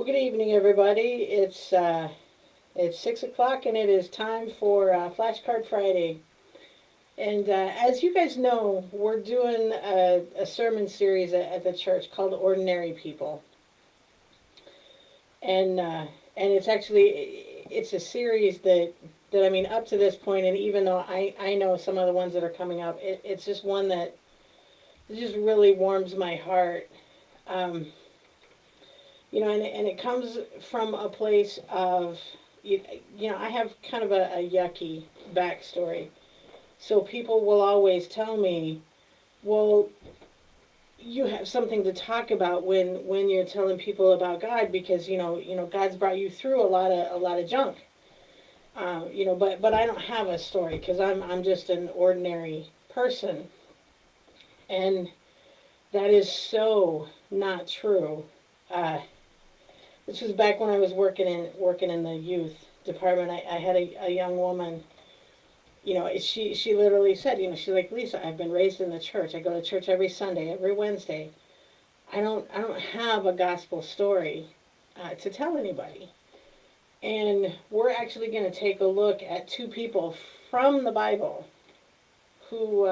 Good evening, everybody. It's 6 o'clock, and it is time for Flashcard Friday. And as you guys know, we're doing a sermon series at the church called "Ordinary People," and uh, and it's a series that I mean, up to this point, and even though I know some of the ones that are coming up, it's just one that just really warms my heart. Um, and it comes from a place of, I have kind of a yucky backstory. So people will always tell me, well, you have something to talk about when you're telling people about God because, God's brought you through a lot of junk. But I don't have a story because I'm just an ordinary person. And that is so not true. Uh, This was back when I was working in the youth department. I had a young woman. She literally said, she's like, Lisa, I've been raised in the church. I go to church every Sunday, every Wednesday. I don't have a gospel story to tell anybody. And we're actually going to take a look at two people from the Bible who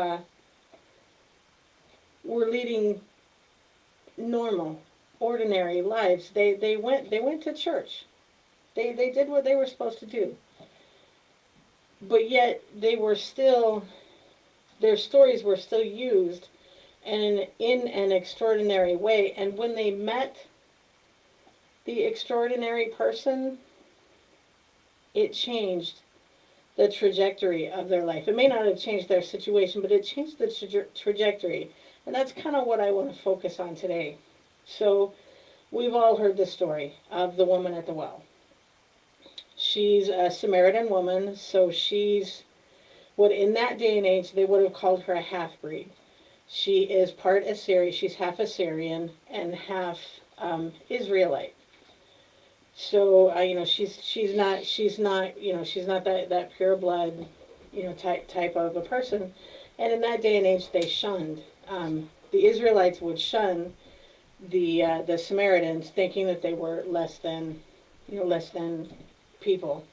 were leading normal, ordinary lives. They went to church. They did what they were supposed to do. But yet their stories were still used in an extraordinary way. And when they met the extraordinary person, it changed the trajectory of their life. It may not have changed their situation, but it changed the trajectory. And that's kind of what I want to focus on today. So we've all heard the story of the woman at the well. She's a Samaritan woman, so she's what in that day and age they would have called her a half-breed. She is part Assyrian, she's half Assyrian and half Israelite. So she's not that pure blood type of a person. And in that day and age, they shunned. The Israelites would shun the Samaritans, thinking that they were less than people.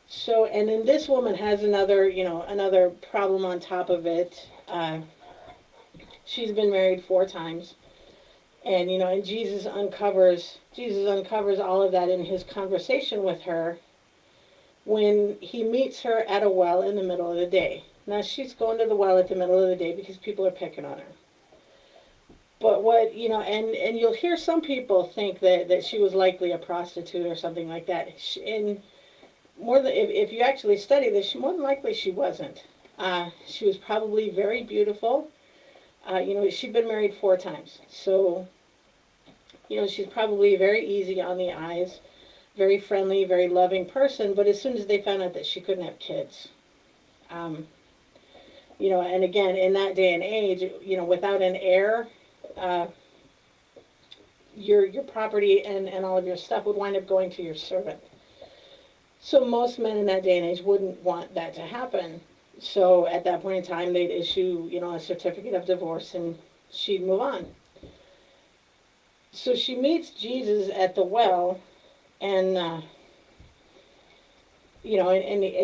So, and then this woman has another problem on top of it. She's been married 4 times, and Jesus uncovers all of that in his conversation with her when he meets her at a well in the middle of the day. Now she's going to the well at the middle of the day because people are picking on her. But and you'll hear some people think that she was likely a prostitute or something like that. And more than if you actually study this, more than likely she wasn't. She was probably very beautiful. She'd been married 4 times, so she's probably very easy on the eyes, very friendly, very loving person. But as soon as they found out that she couldn't have kids, and again in that day and age, without an heir. Your property and all of your stuff would wind up going to your servant. So most men in that day and age wouldn't want that to happen. So at that point in time, they'd issue, a certificate of divorce, and she'd move on. So she meets Jesus at the well, and and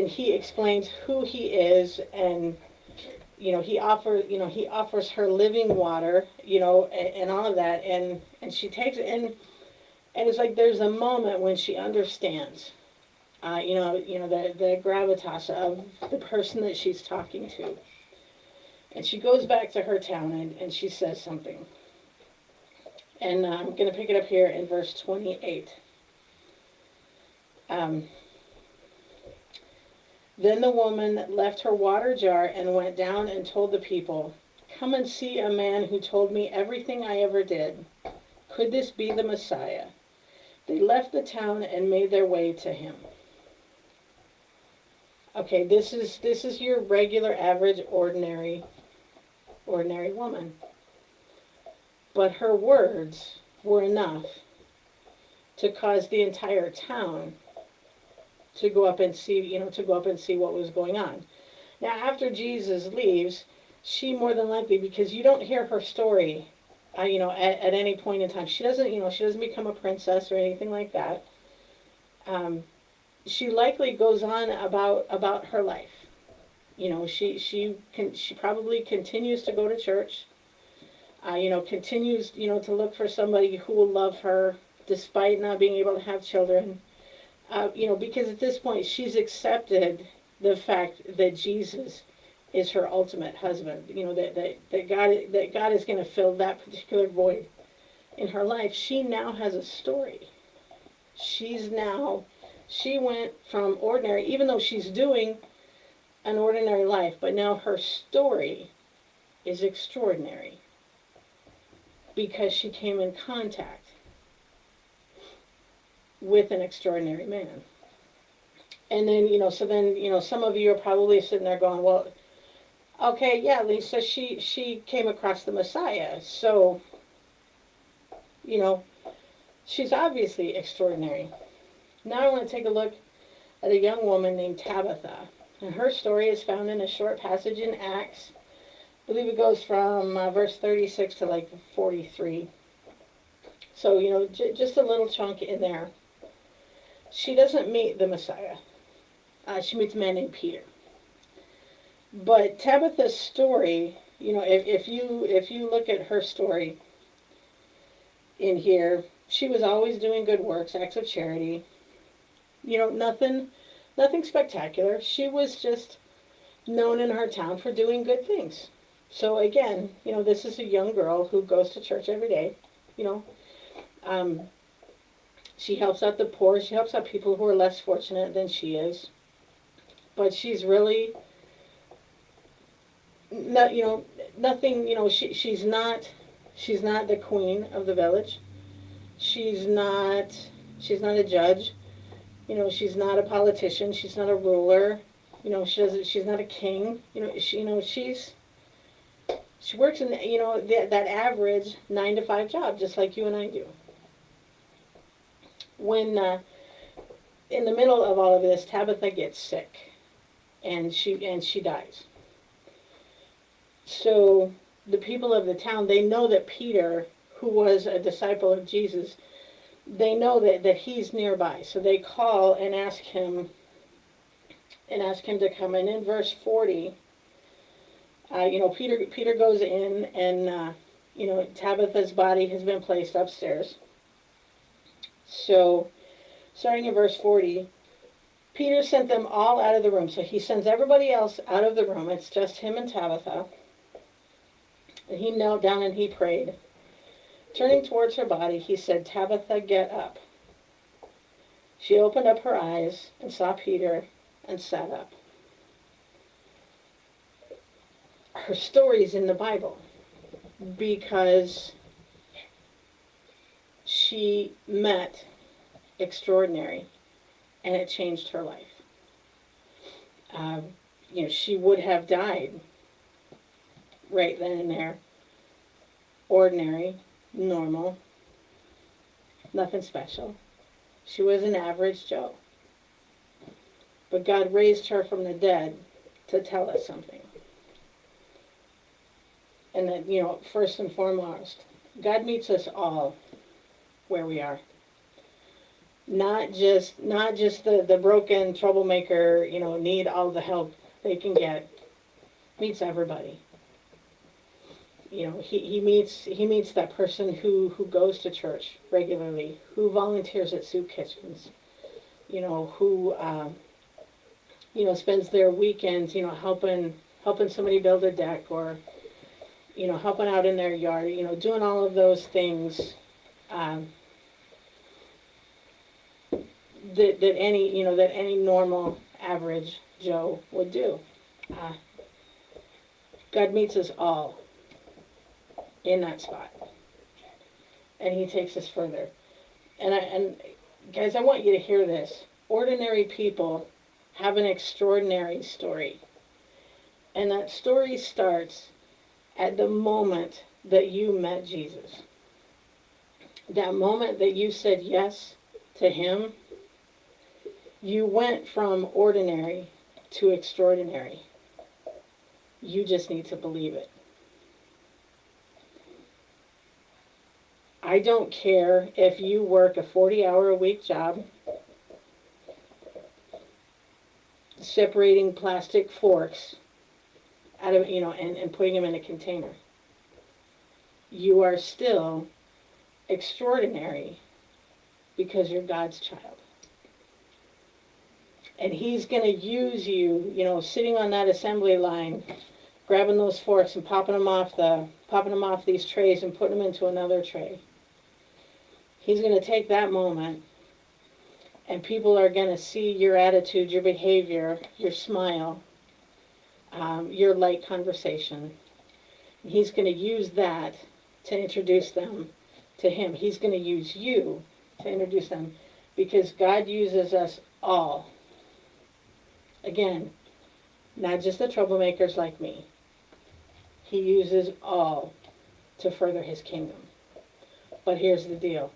he explains who he is, and he offers her living water, and all of that, and she takes it, and it's like there's a moment when she understands, the gravitas of the person that she's talking to, and she goes back to her town and she says something, and I'm going to pick it up here in verse 28. Then the woman left her water jar and went down and told the people, "Come and see a man who told me everything I ever did. Could this be the Messiah?" They left the town and made their way to him. Okay, this is your regular, average, ordinary woman. But her words were enough to cause the entire town to go up and see what was going on. Now, after Jesus leaves, she more than likely, because you don't hear her story at any point in time. She doesn't, she doesn't become a princess or anything like that. Um, she likely goes on about her life. She probably continues to go to church. Continues, to look for somebody who will love her despite not being able to have children. Because at this point she's accepted the fact that Jesus is her ultimate husband. That God is going to fill that particular void in her life. She now has a story. She went from ordinary, even though she's doing an ordinary life, but now her story is extraordinary because she came in contact with an extraordinary man. And then, some of you are probably sitting there going, well, okay, yeah, Lisa, she came across the Messiah, so, she's obviously extraordinary. Now I want to take a look at a young woman named Tabitha. And her story is found in a short passage in Acts. I believe it goes from verse 36 to like 43. So, just a little chunk in there. She doesn't meet the Messiah. She meets a man named Peter. But Tabitha's story, if you look at her story in here, she was always doing good works, acts of charity. Nothing spectacular. She was just known in her town for doing good things. So again, this is a young girl who goes to church every day. She helps out the poor. She helps out people who are less fortunate than she is. But she's really not, nothing. She's not the queen of the village. She's not a judge. She's not a politician. She's not a ruler. She's not a king. She works in that average 9-to-5 job, just like you and I do. When in the middle of all of this, Tabitha gets sick, and she dies. So the people of the town, they know that Peter, who was a disciple of Jesus, they know that he's nearby. So they call and ask him to come. And in verse 40, Peter goes in, and Tabitha's body has been placed upstairs. So, starting in verse 40, Peter sent them all out of the room. So he sends everybody else out of the room. It's just him and Tabitha. And he knelt down and he prayed. Turning towards her body, he said, "Tabitha, get up." She opened up her eyes and saw Peter and sat up. Her story's in the Bible because she met extraordinary, and it changed her life. She would have died right then and there. Ordinary, normal, nothing special. She was an average Joe. But God raised her from the dead to tell us something. And that, first and foremost, God meets us all where we are. Not just the broken troublemaker, need all the help they can get. Meets everybody. He meets that person who goes to church regularly, who volunteers at soup kitchens, who spends their weekends, helping somebody build a deck, or helping out in their yard, doing all of those things that any normal average Joe would do. God meets us all in that spot, and he takes us further. And guys, I want you to hear this. Ordinary people have an extraordinary story, and that story starts at the moment that you met Jesus. That moment that you said yes to him, you went from ordinary to extraordinary. You just need to believe it. I don't care if you work a 40-hour-a-week job separating plastic forks out of, and putting them in a container. You are still extraordinary because you're God's child. And he's going to use you, sitting on that assembly line, grabbing those forks and popping them off these trays and putting them into another tray. He's going to take that moment, and people are going to see your attitude, your behavior, your smile, your light conversation. And he's going to use that to introduce them to him. He's going to use you to introduce them, because God uses us all. Again, not just the troublemakers like me. He uses all to further his kingdom. But here's the deal.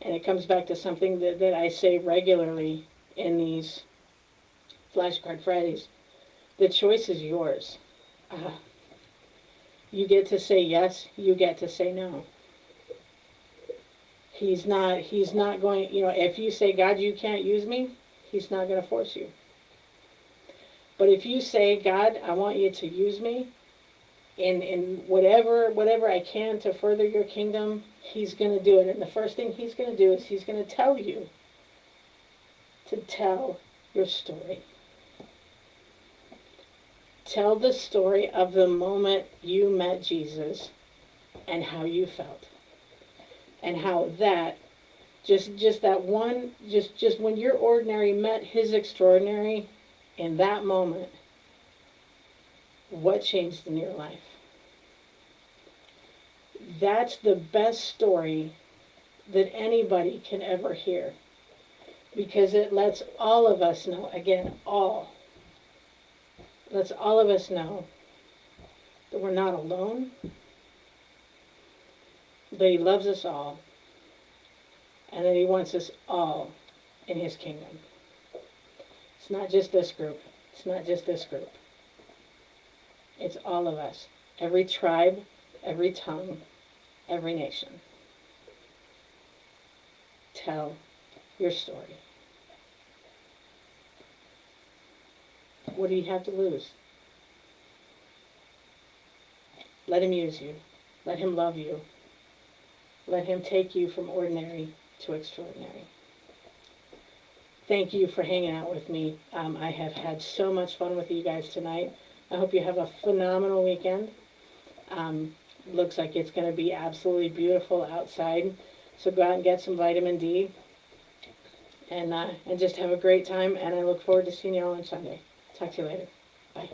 And it comes back to something that I say regularly in these Flashcard Fridays. The choice is yours. You get to say yes, you get to say no. He's not going, if you say, God, you can't use me, he's not going to force you. But if you say, God, I want you to use me in whatever I can to further your kingdom, he's going to do it. And the first thing he's going to do is he's going to tell you to tell your story. Tell the story of the moment you met Jesus and how you felt. And how that, just when your ordinary met his extraordinary, in that moment, what changed in your life? That's the best story that anybody can ever hear, because it lets all of us know, lets all of us know that we're not alone, that he loves us all, and that he wants us all in his kingdom. It's not just this group. It's not just this group. It's all of us. Every tribe, every tongue, every nation. Tell your story. What do you have to lose? Let him use you. Let him love you. Let him take you from ordinary to extraordinary. Thank you for hanging out with me. I have had so much fun with you guys tonight. I hope you have a phenomenal weekend. Looks like it's going to be absolutely beautiful outside. So go out and get some vitamin D. And just have a great time. And I look forward to seeing you all on Sunday. Talk to you later. Bye.